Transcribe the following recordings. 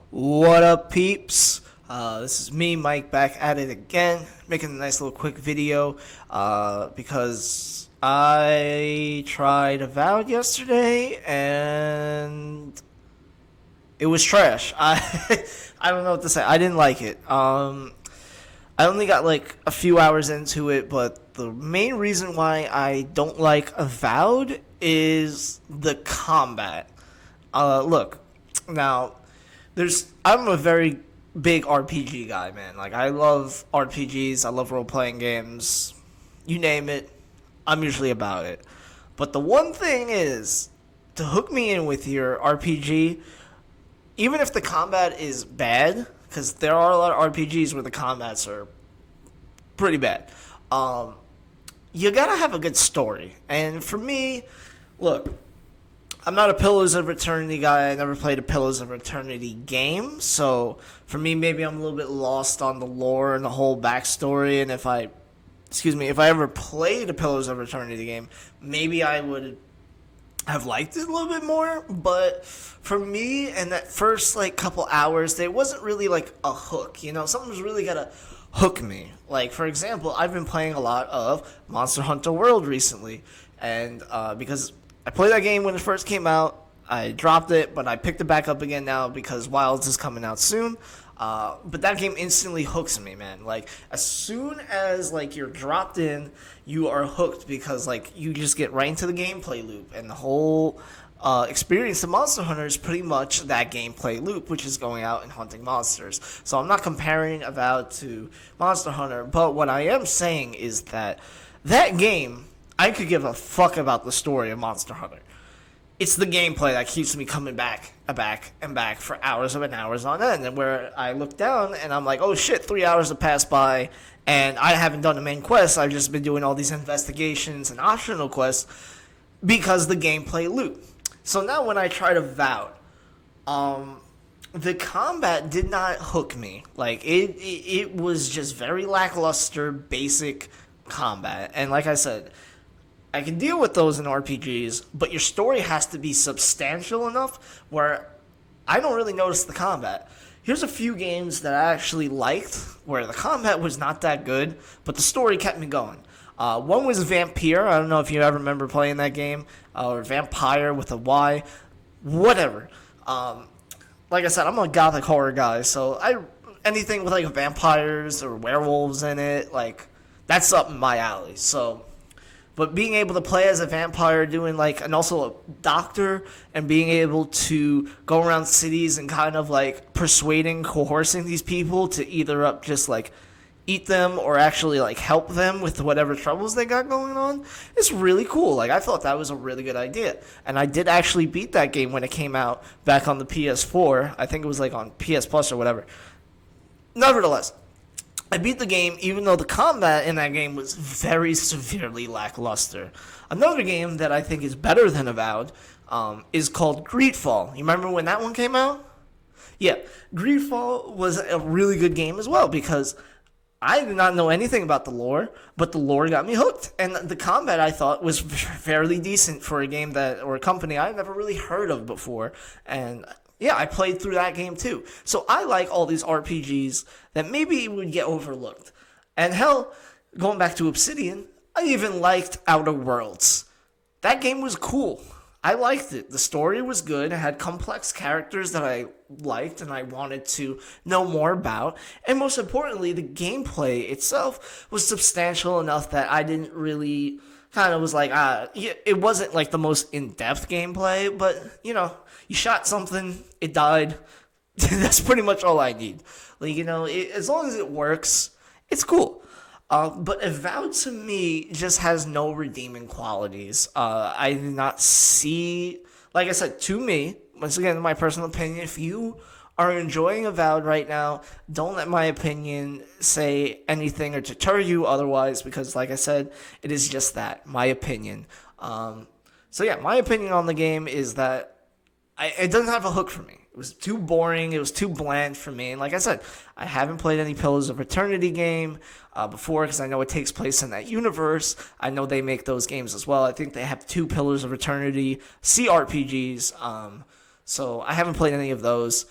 What up, peeps? This is me, Mike, back at it again, making a nice little quick video because I tried Avowed yesterday and it was trash. I don't know what to say. I didn't like it. I only got like a few hours into it, but the main reason why I don't like Avowed is the combat. Look, now I'm a very big RPG guy, man. Like I love RPGs, I love role playing games. You name it, I'm usually about it. But the one thing is to hook me in with your RPG, even if the combat is bad, because there are a lot of RPGs where the combats are pretty bad. Um, you gotta have a good story, and for me, look, I'm not a Pillars of Eternity guy. I never played a Pillars of Eternity game, so for me, maybe I'm a little bit lost on the lore and the whole backstory. And if I ever played a Pillars of Eternity game, maybe I would have liked it a little bit more. But for me, in that first like couple hours, there wasn't really like a hook. Something's really gotta hook me. Like for example, I've been playing a lot of Monster Hunter World recently, and because I played that game when it first came out. I dropped it, but I picked it back up again now because Wilds is coming out soon. But that game instantly hooks me, man. Like as soon as like you're dropped in, you are hooked because like you just get right into the gameplay loop, and the whole experience of Monster Hunter is pretty much that gameplay loop, which is going out and hunting monsters. So I'm not comparing Avowed to Monster Hunter, but what I am saying is that game, I could give a fuck about the story of Monster Hunter. It's the gameplay that keeps me coming back and back and back for hours and hours on end. And where I look down and I'm like, oh shit, 3 hours have passed by and I haven't done the main quest. I've just been doing all these investigations and optional quests because the gameplay loop. So now when I tried Avowed, the combat did not hook me. Like it was just very lackluster, basic combat. And like I said, I can deal with those in RPGs, but your story has to be substantial enough where I don't really notice the combat. Here's a few games that I actually liked where the combat was not that good, but the story kept me going. One was Vampire. I don't know if you ever remember playing that game, or Vampire with a Y, whatever. Like I said, I'm a gothic horror guy, so anything with like vampires or werewolves in it, like that's up my alley. But being able to play as a vampire, and also a doctor, and being able to go around cities and kind of like coercing these people to either up just like eat them or actually like help them with whatever troubles they got going on, it's really cool. Like I thought that was a really good idea, and I did actually beat that game when it came out back on the PS4. I think it was like on PS Plus or whatever. Nevertheless, I beat the game even though the combat in that game was very severely lackluster. Another game that I think is better than Avowed is called Greedfall. You remember when that one came out? Yeah, Greedfall was a really good game as well because I did not know anything about the lore, but the lore got me hooked. And the combat I thought was fairly decent for a game or a company I've never really heard of before. And yeah, I played through that game too. So I like all these RPGs that maybe would get overlooked. And hell, going back to Obsidian, I even liked Outer Worlds. That game was cool. I liked it. The story was good. It had complex characters that I liked and I wanted to know more about. And most importantly, the gameplay itself was substantial enough that I didn't really kind of was like, it wasn't like the most in-depth gameplay, but you shot something, it died. That's pretty much all I need. As long as it works, it's cool. But Avowed to me just has no redeeming qualities. I did not see, like I said, to me, once again, my personal opinion, if you are enjoying Avowed right now, don't let my opinion say anything or deter you otherwise, because like I said, it is just that, my opinion. So yeah, my opinion on the game is that it doesn't have a hook for me. It was too boring. It was too bland for me. And like I said, I haven't played any Pillars of Eternity game before because I know it takes place in that universe. I know they make those games as well. I think they have 2 Pillars of Eternity CRPGs. So I haven't played any of those.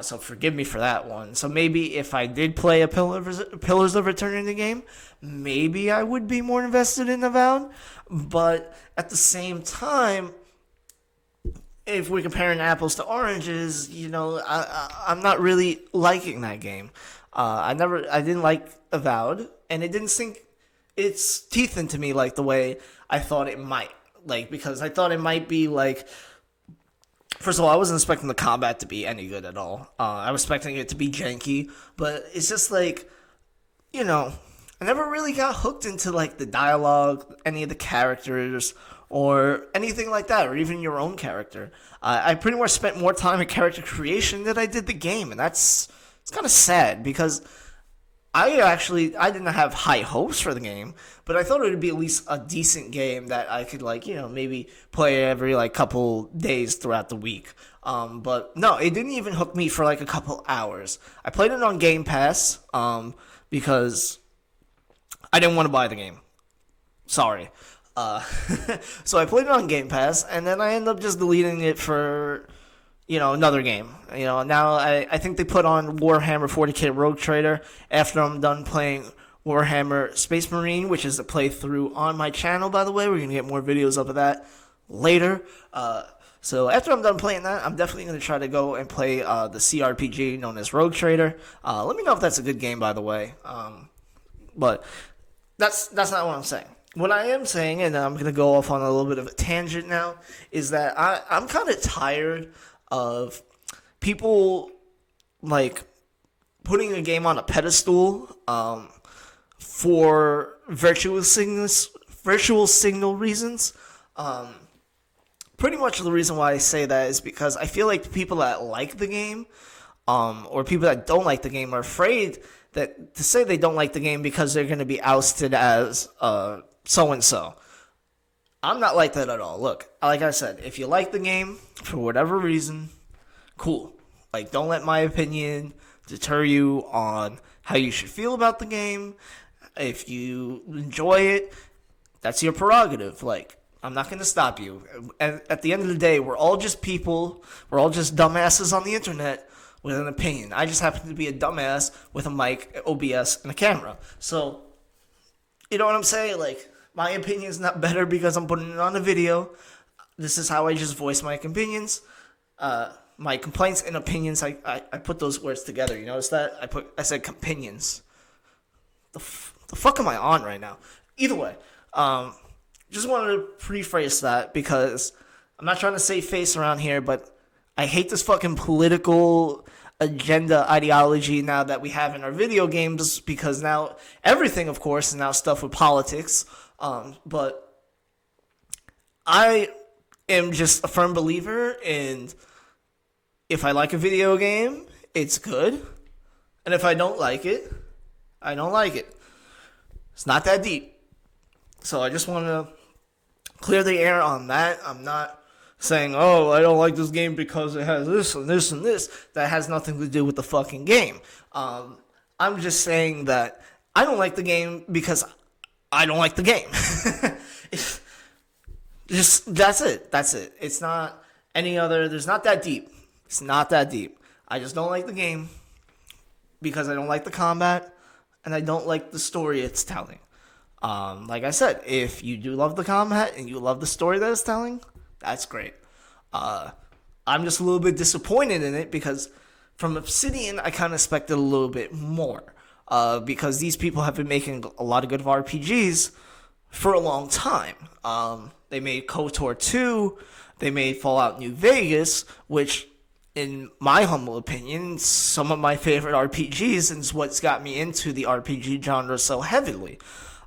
So forgive me for that one. So maybe if I did play a Pillars of Eternity game, maybe I would be more invested in Avowed. But at the same time, if we're comparing apples to oranges, I'm not really liking that game. I didn't like Avowed, and it didn't sink its teeth into me like the way I thought it might. Like, because I thought it might be like, first of all, I wasn't expecting the combat to be any good at all. I was expecting it to be janky, but it's just like, I never really got hooked into like the dialogue, any of the characters, or anything like that, or even your own character. I pretty much spent more time in character creation than I did the game, and it's kind of sad because I didn't have high hopes for the game, but I thought it would be at least a decent game that I could maybe play every like couple days throughout the week. But no, it didn't even hook me for like a couple hours. I played it on Game Pass because I didn't want to buy the game. Sorry. So I played it on Game Pass, and then I ended up just deleting it for another game. Now I think they put on Warhammer 40k Rogue Trader after I'm done playing Warhammer Space Marine, which is a playthrough on my channel, by the way. We're going to get more videos up of that later. So after I'm done playing that, I'm definitely going to try to go and play the CRPG known as Rogue Trader. Let me know if that's a good game, by the way. But that's not what I'm saying. What I am saying, and I'm going to go off on a little bit of a tangent now, is that I'm kind of tired of people like putting a game on a pedestal for virtual signal reasons. Pretty much the reason why I say that is because I feel like the people that like the game or people that don't like the game are afraid that to say they don't like the game because they're going to be ousted as so-and-so. I'm not like that at all. Look, like I said, if you like the game for whatever reason, cool. Like, don't let my opinion deter you on how you should feel about the game. If you enjoy it, that's your prerogative. Like, I'm not going to stop you. At the end of the day, we're all just people. We're all just dumbasses on the internet with an opinion. I just happen to be a dumbass with a mic, OBS, and a camera. So, you know what I'm saying? Like, my opinion is not better because I'm putting it on a video. This is how I just voice my opinions. My complaints and opinions, I put those words together. You notice that? I said companions. The fuck am I on right now? Either way, just wanted to rephrase that because I'm not trying to save face around here, but I hate this fucking political agenda ideology now that we have in our video games because now everything, of course, is now stuff with politics. But I am just a firm believer in if I like a video game, it's good. And if I don't like it, I don't like it. It's not that deep. So I just want to clear the air on that. I'm not saying, oh, I don't like this game because it has this and this and this. That has nothing to do with the fucking game. I'm just saying that I don't like the game because I don't like the game. That's it. It's not any other. There's not that deep. It's not that deep. I just don't like the game because I don't like the combat and I don't like the story it's telling. Like I said, if you do love the combat and you love the story that it's telling, that's great. I'm just a little bit disappointed in it because from Obsidian, I kind of expected a little bit more. Because these people have been making a lot of good RPGs for a long time. They made KOTOR 2, they made Fallout New Vegas, which, in my humble opinion, some of my favorite RPGs and is what's got me into the RPG genre so heavily.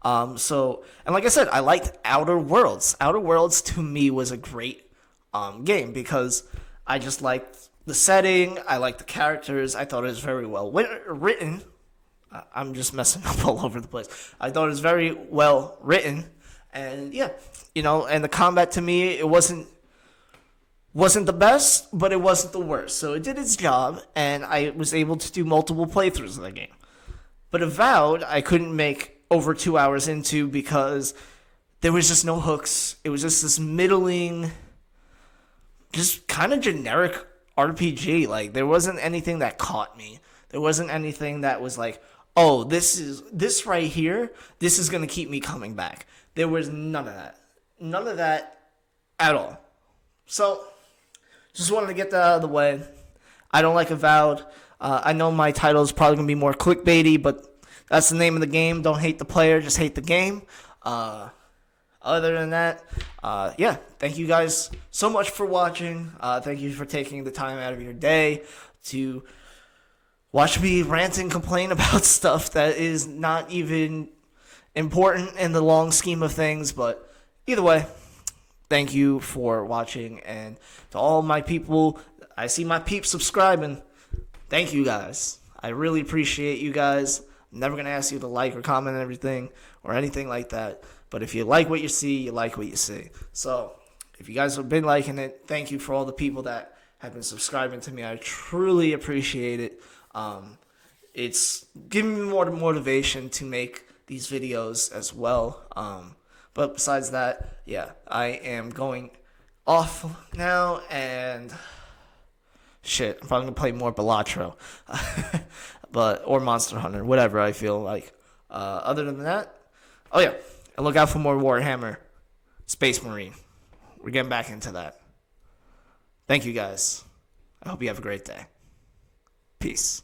And like I said, I liked Outer Worlds. Outer Worlds, to me, was a great game because I just liked the setting, I liked the characters, I thought it was very well written. I'm just messing up all over the place. I thought it was very well written, and yeah, and the combat to me, it wasn't the best, but it wasn't the worst. So it did its job, and I was able to do multiple playthroughs of the game. But Avowed, I couldn't make over 2 hours into because there was just no hooks. It was just this middling, just kind of generic RPG. Like, there wasn't anything that caught me. There wasn't anything that was like, oh, this right here, this is gonna keep me coming back. There was none of that. None of that at all. So, just wanted to get that out of the way. I don't like Avowed. I know my title is probably going to be more clickbaity, but that's the name of the game. Don't hate the player, just hate the game. Other than that, yeah, thank you guys so much for watching. Thank you for taking the time out of your day to watch me rant and complain about stuff that is not even important in the long scheme of things. But either way, thank you for watching. And to all my people, I see my peeps subscribing. Thank you guys. I really appreciate you guys. I'm never going to ask you to like or comment on everything or anything like that. But if you like what you see, you like what you see. So if you guys have been liking it, thank you for all the people that have been subscribing to me. I truly appreciate it. It's giving me more motivation to make these videos as well. But besides that, yeah, I am going off now, and shit, I'm probably gonna play more Balatro, or Monster Hunter, whatever I feel like. Other than that, oh yeah, and look out for more Warhammer Space Marine. We're getting back into that. Thank you guys. I hope you have a great day. Peace.